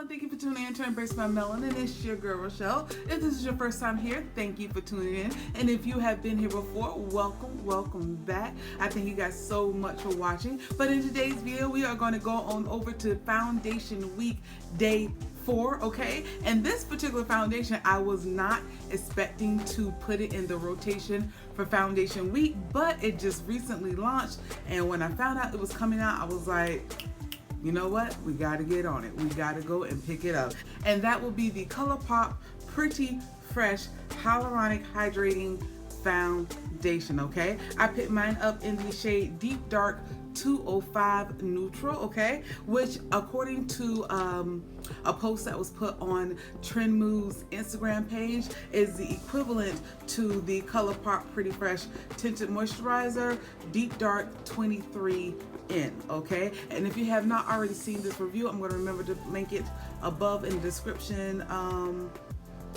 and thank you for tuning in to Embrace My Melanin. It's your girl, Rochelle. If this is your first time here, thank you for tuning in. And if you have been here before, welcome back. I thank you guys so much for watching. But in today's video, we are going to go on over to Foundation Week Day 4, okay? And this particular foundation, I was not expecting to put it in the rotation for Foundation Week, but it just recently launched. And when I found out it was coming out, I was like, you know what? We got to get on it. We got to go and pick it up. And that will be the ColourPop Pretty Fresh Hyaluronic Hydrating Foundation, okay? I picked mine up in the shade Deep Dark 205 Neutral, okay? Which, according to a post that was put on Trend Move's Instagram page, is the equivalent to the ColourPop Pretty Fresh Tinted Moisturizer Deep Dark 23 in, okay? And if you have not already seen this review, I'm going to remember to link it above in the description,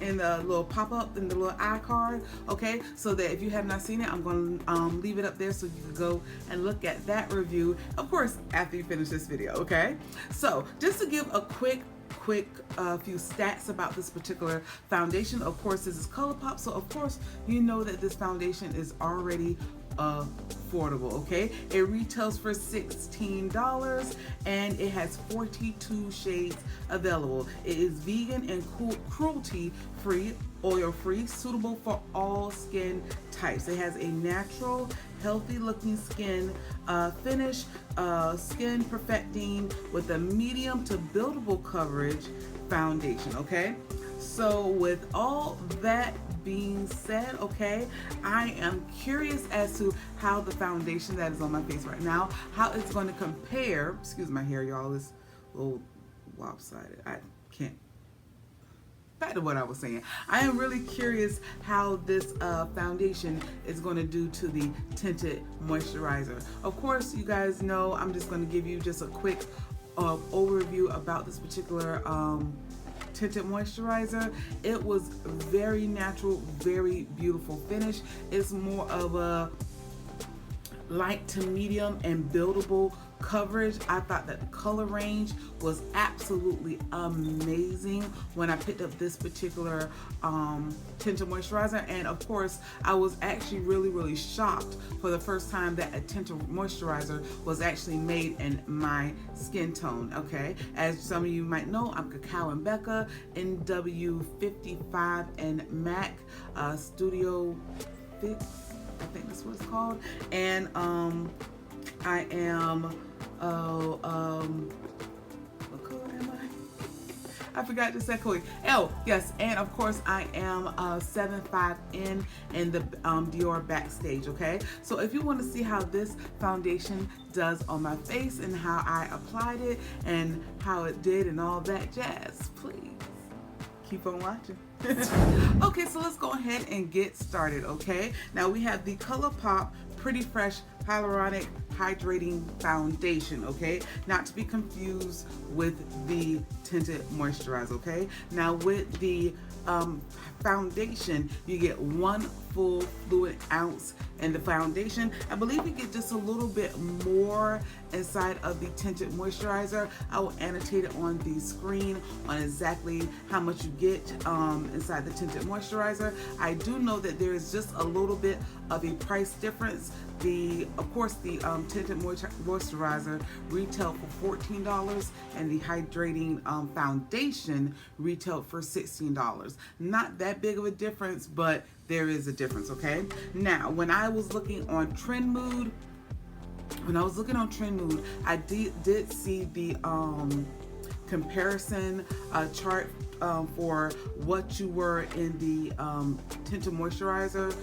in the little pop-up in the little iCard, okay? So that if you have not seen it, I'm going to leave it up there so you can go and look at that review, of course, after you finish this video, okay? So just to give a quick few stats about this particular foundation. Of course, this is ColourPop, so of course you know that this foundation is already affordable, okay? It retails for $16 and it has 42 shades available. It is vegan and cruelty-free, oil-free, suitable for all skin types. It has a natural, healthy-looking skin finish, skin perfecting with a medium to buildable coverage foundation, okay? So with all that being said, okay, I am curious as to how the foundation that is on my face right now, how it's going to compare. Excuse my hair, y'all, is a little lopsided. I can't. Back to what I was saying. I am really curious how this foundation is going to do to the tinted moisturizer. Of course, you guys know I'm just going to give you just a quick overview about this particular tinted moisturizer. It was very natural, very beautiful finish. It's more of a light to medium and buildable coverage. I thought that the color range was absolutely amazing when I picked up this particular tinted moisturizer. And of course, I was actually really shocked for the first time that a tinted moisturizer was actually made in my skin tone, okay? As some of you might know, I'm Cacao and Becca, NW55 and MAC Studio Fix, I think that's what it's called. And I am, what color am I forgot to say color. Oh, yes, and of course I am 75N in the Dior Backstage, okay? So if you want to see how this foundation does on my face and how I applied it and how it did and all that jazz, please keep on watching. Okay, so let's go ahead and get started, okay? Now we have the ColourPop Pretty Fresh Hyaluronic Hydrating Foundation, okay? Not to be confused with the tinted moisturizer, okay? Now with the foundation, you get 1 full fluid ounce in the foundation. I believe you get just a little bit more inside of the tinted moisturizer. I will annotate it on the screen on exactly how much you get inside the tinted moisturizer. I do know that there is just a little bit of a price difference. Of course, the tinted moisturizer retailed for $14 and the hydrating foundation retailed for $16. Not that big of a difference, but there is a difference, okay? Now, when I was looking on Trend Mood, I did see the comparison chart for what you were in the tinted moisturizer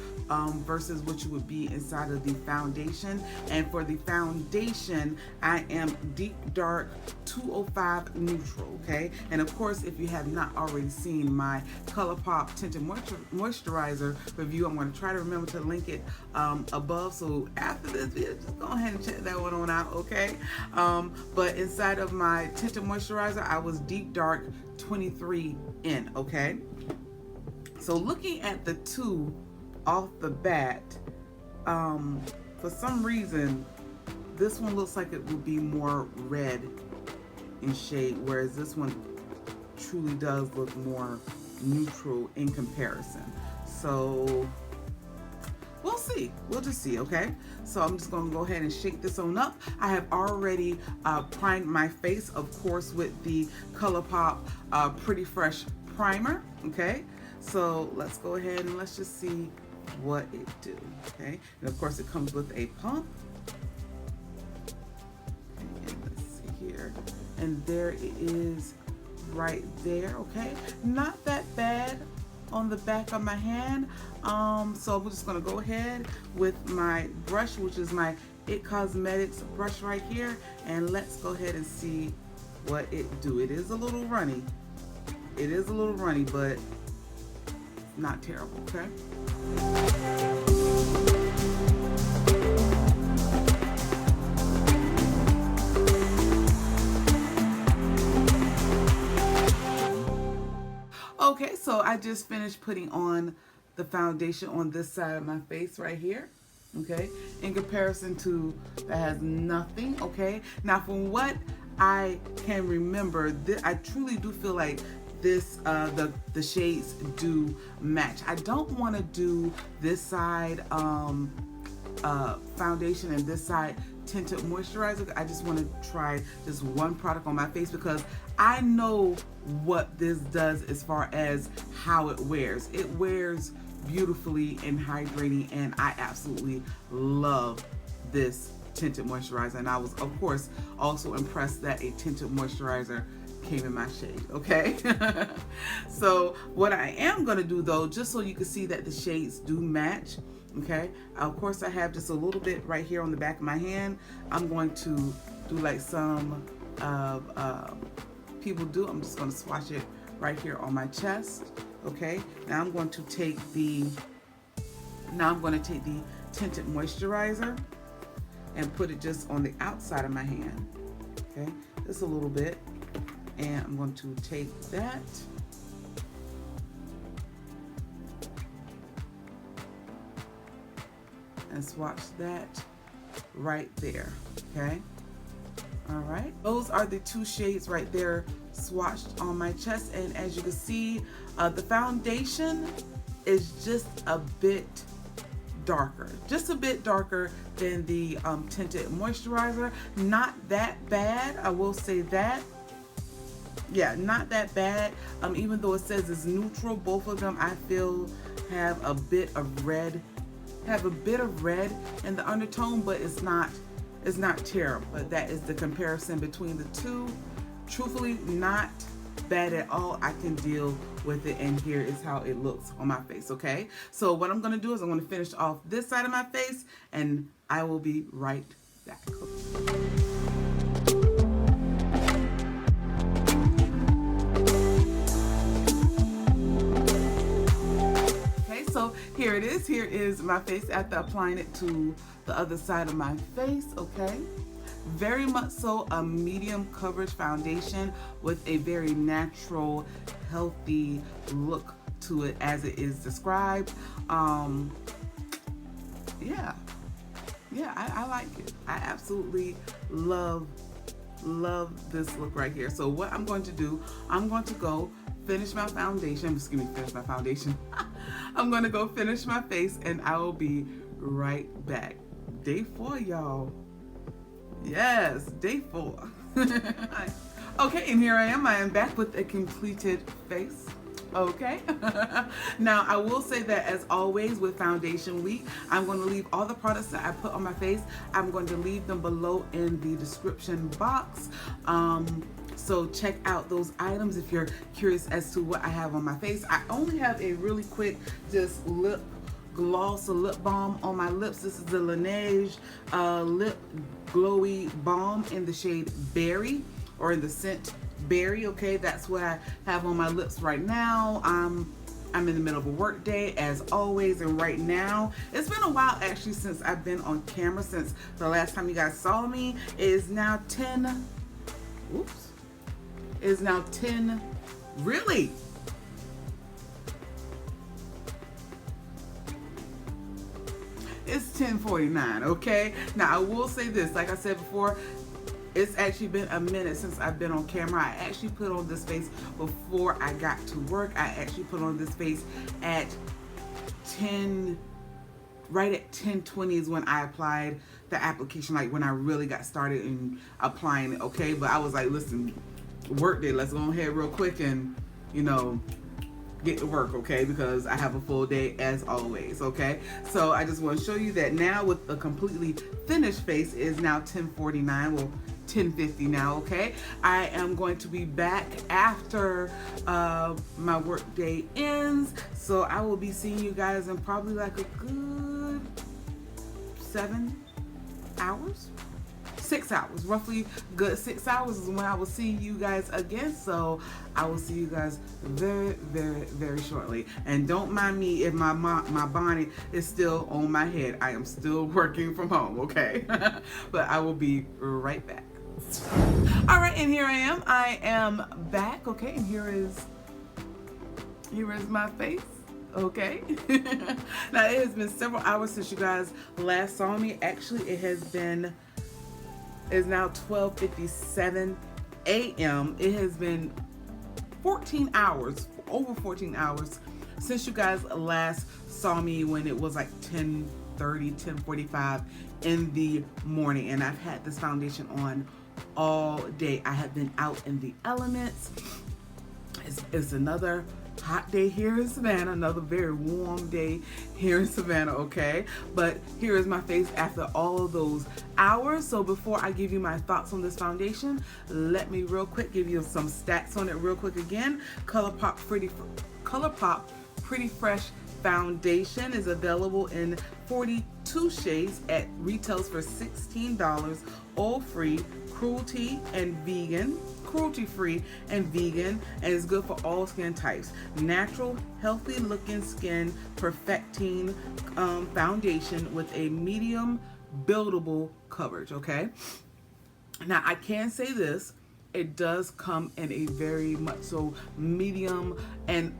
versus what you would be inside of the foundation. And for the foundation, I am Deep Dark 205 Neutral, okay? And of course, if you have not already seen my ColourPop Tinted Moisturizer review, I'm going to try to remember to link it above. So after this video, just go ahead and check that one on out, okay? But inside of my tinted moisturizer, I was Deep Dark 23 in, okay? So looking at the two off the bat, for some reason this one looks like it would be more red in shade, whereas this one truly does look more neutral in comparison. So we'll see. We'll just see, okay? So I'm just going to go ahead and shake this on up. I have already primed my face, of course, with the ColourPop Pretty Fresh Primer, okay? So let's go ahead and let's just see what it do, okay? And of course, it comes with a pump. Okay, and let's see here. And there it is right there, okay? Not that bad on the back of my hand. So we're just gonna go ahead with my brush, which is my It Cosmetics brush right here, and let's go ahead and see what it do. It is a little runny. It is a little runny, but not terrible, okay? Okay, so I just finished putting on the foundation on this side of my face right here, okay? In comparison to that has nothing, okay? Now from what I can remember, I truly do feel like this, the shades do match. I don't want to do this side foundation and this side tinted moisturizer. I just want to try just one product on my face because I know what this does as far as how it wears. It wears beautifully and hydrating, and I absolutely love this tinted moisturizer. And I was, of course, also impressed that a tinted moisturizer came in my shade, okay? So what I am gonna do though, just so you can see that the shades do match, okay? Of course, I have just a little bit right here on the back of my hand. I'm going to do like some people do. I'm just gonna swatch it right here on my chest, okay? Now I'm going to take the tinted moisturizer and put it just on the outside of my hand, okay? Just a little bit. And I'm going to take that and swatch that right there, okay? All right, those are the two shades right there swatched on my chest. And as you can see, the foundation is just a bit darker, than the tinted moisturizer. Not that bad, I will say that. Yeah, not that bad. Even though it says it's neutral, both of them I feel have a bit of red, in the undertone, but it's not terrible. But that is the comparison between the two. Truthfully, not bad at all. I can deal with it, and here is how it looks on my face, okay? So what I'm gonna do is I'm gonna finish off this side of my face, and I will be right back. So here it is. Here is my face after applying it to the other side of my face, okay? Very much so a medium coverage foundation with a very natural, healthy look to it as it is described. Yeah, I like it. I absolutely love this look right here. So what I'm going to do, I'm going to go finish my foundation. Finish my foundation. I'm gonna go finish my face, and I will be right back. Day 4, y'all. Yes, day 4. Okay, and here I am back with a completed face. Okay. Now I will say that, as always with foundation week, I'm going to leave all the products that I put on my face, I'm going to leave them below in the description box. So check out those items if you're curious as to what I have on my face. I only have a really quick just lip gloss or lip balm on my lips. This is the Laneige Lip Glowy Balm in the shade Berry, or in the scent Berry, okay? That's what I have on my lips right now. I'm in the middle of a work day as always, and right now, it's been a while actually since I've been on camera, since the last time you guys saw me. It is now 10, oops. It is now 10, really? It's 10:49, okay? Now I will say this, like I said before, it's actually been a minute since I've been on camera. I actually put on this face before I got to work. I actually put on this face at 10, right at 10:20 is when I applied the application, like when I really got started in applying it, okay? But I was like, listen, work day, let's go ahead real quick and, get to work, okay? Because I have a full day as always, okay? So I just want to show you that now with a completely finished face is now 10:49, well, 10:50 now, okay? I am going to be back after my work day ends, so I will be seeing you guys in probably like a good 7 hours? 6 hours, roughly good 6 hours is when I will see you guys again. So I will see you guys very, very, very shortly. And don't mind me if my bonnet is still on my head. I am still working from home, okay? But I will be right back. All right, and here I am. I am back, okay? And here is my face. Okay. Now it has been several hours since you guys last saw me. Actually, it's now 12:57 a.m. It has been 14 hours, over 14 hours since you guys last saw me when it was like 10:30, 10:45 in the morning, and I've had this foundation on all day. I have been out in the elements. It's another hot day here in Savannah, another very warm day here in Savannah, okay? But here is my face after all of those hours. So before I give you my thoughts on this foundation, let me real quick give you some stats on it real quick again. ColourPop Pretty Fresh Foundation is available in 42 shades at retails for $16, oil-free, cruelty-free and vegan, and is good for all skin types. Natural, healthy looking skin perfecting foundation with a medium buildable coverage, okay? Now I can say this, it does come in a very much so medium, and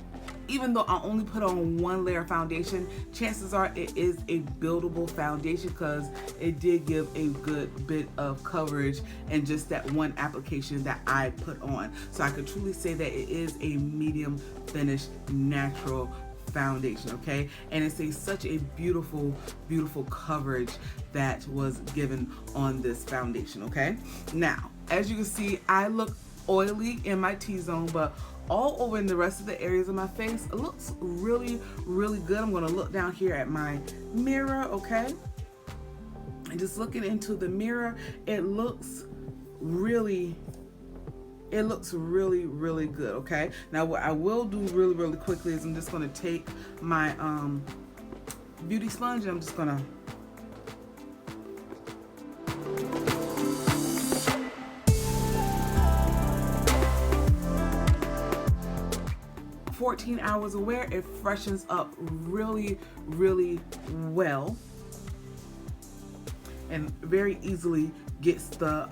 even though I only put on one layer of foundation, chances are it is a buildable foundation because it did give a good bit of coverage in just that one application that I put on. So I could truly say that it is a medium finish natural foundation, okay? And it's such a beautiful, beautiful coverage that was given on this foundation, okay? Now, as you can see, I look oily in my T-zone, but all over in the rest of the areas of my face, it looks really, really good. I'm gonna look down here at my mirror, okay? And just looking into the mirror, it looks really, really good, okay? Now what I will do really, really quickly is I'm just gonna take my beauty sponge and I'm just gonna 14 hours aware, it freshens up really, really well and very easily gets the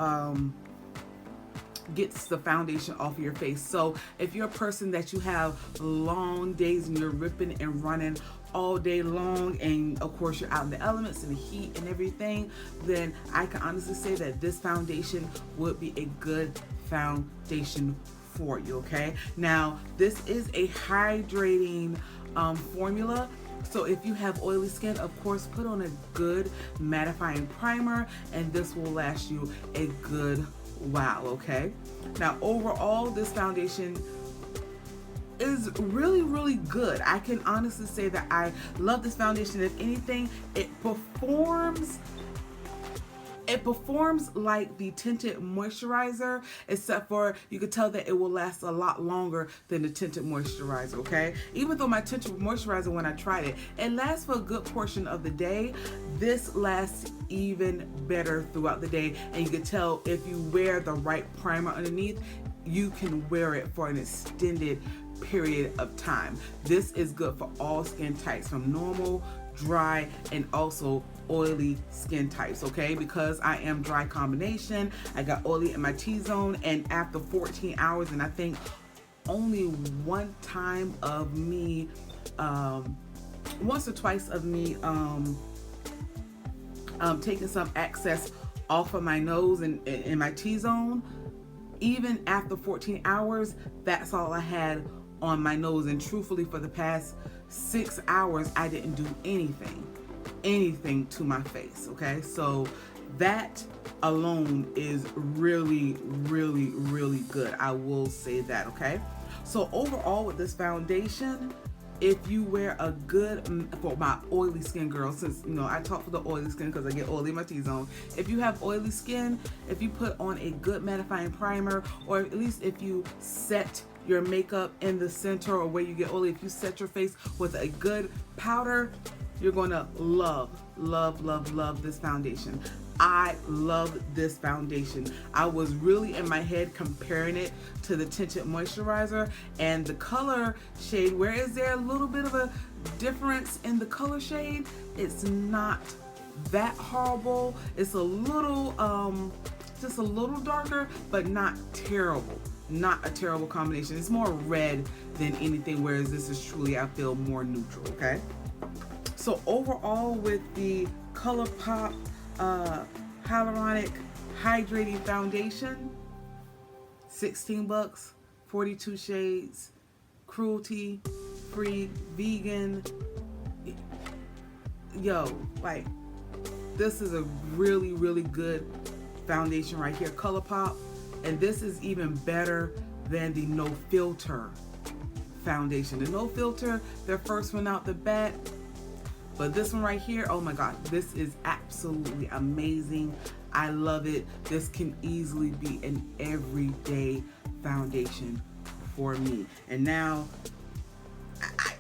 foundation off of your face. So if you're a person that you have long days and you're ripping and running all day long, and of course you're out in the elements and the heat and everything, then I can honestly say that this foundation would be a good foundation for you, okay? Now, this is a hydrating formula. So if you have oily skin, of course, put on a good mattifying primer and this will last you a good while, okay? Now, overall, this foundation is really, really good. I can honestly say that I love this foundation. If anything, it performs like the tinted moisturizer, except for you could tell that it will last a lot longer than the tinted moisturizer, okay? Even though my tinted moisturizer, when I tried it, it lasts for a good portion of the day, this lasts even better throughout the day. And you can tell if you wear the right primer underneath, you can wear it for an extended period of time. This is good for all skin types, from normal, dry, and also oily skin types, okay? Because I am dry combination, I got oily in my T-zone, and after 14 hours, and I think only one time of me, once or twice of me taking some excess off of my nose and in my T-zone, even after 14 hours, that's all I had on my nose. And truthfully, for the past 6 hours, I didn't do anything to my face, okay? So that alone is really, really, really good. I will say that, okay? So overall with this foundation, if you wear a good, for my oily skin girl, since you know I talk for the oily skin because I get oily in my T-zone. If you have oily skin, if you put on a good mattifying primer, or at least if you set your makeup in the center or where you get oily, if you set your face with a good powder, you're gonna love this foundation. I love this foundation. I was really in my head comparing it to the tinted moisturizer, and the color shade, where is there a little bit of a difference in the color shade, it's not that horrible. It's a little just a little darker, but not terrible. Not a terrible combination. It's more red than anything, whereas this is truly, I feel, more neutral, okay? So overall, with the ColourPop Hyaluronic Hydrating Foundation, 16 bucks, 42 shades, cruelty free, vegan. Yo, like, this is a really, really good foundation right here, ColourPop. And this is even better than the No Filter foundation. The No Filter, their first one out the bat. But this one right here, oh my God, this is absolutely amazing. I love it. This can easily be an everyday foundation for me. And now,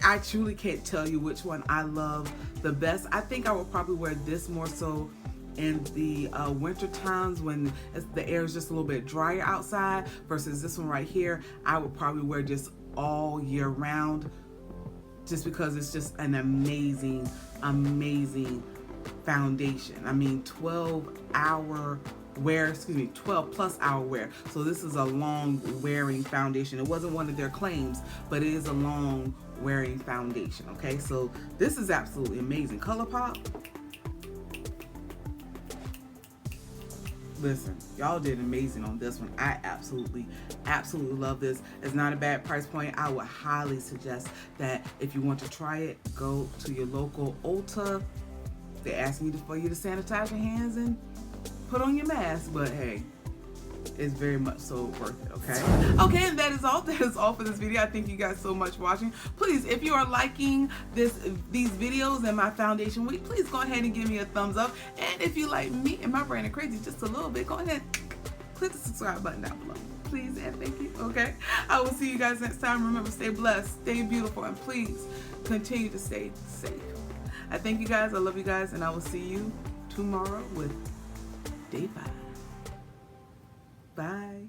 I truly can't tell you which one I love the best. I think I will probably wear this more so in the winter times when the air is just a little bit drier outside, versus this one right here, I would probably wear just all year round, just because it's just an amazing foundation. I mean, 12 plus hour wear. So this is a long wearing foundation. It wasn't one of their claims, but it is a long wearing foundation, okay? So this is absolutely amazing. ColourPop, listen, y'all did amazing on this one. I absolutely love this. It's not a bad price point. I would highly suggest that if you want to try it, go to your local Ulta. They're asking you for you to sanitize your hands and put on your mask, but hey, it's very much so worth it, okay? Okay, and that is all. That is all for this video. I thank you guys so much for watching. Please, if you are liking these videos and my foundation week, please go ahead and give me a thumbs up. And if you like me and my brain and crazy just a little bit, go ahead, click the subscribe button down below. Please and thank you, okay? I will see you guys next time. Remember, stay blessed, stay beautiful, and please continue to stay safe. I thank you guys. I love you guys, and I will see you tomorrow with day 5. Bye.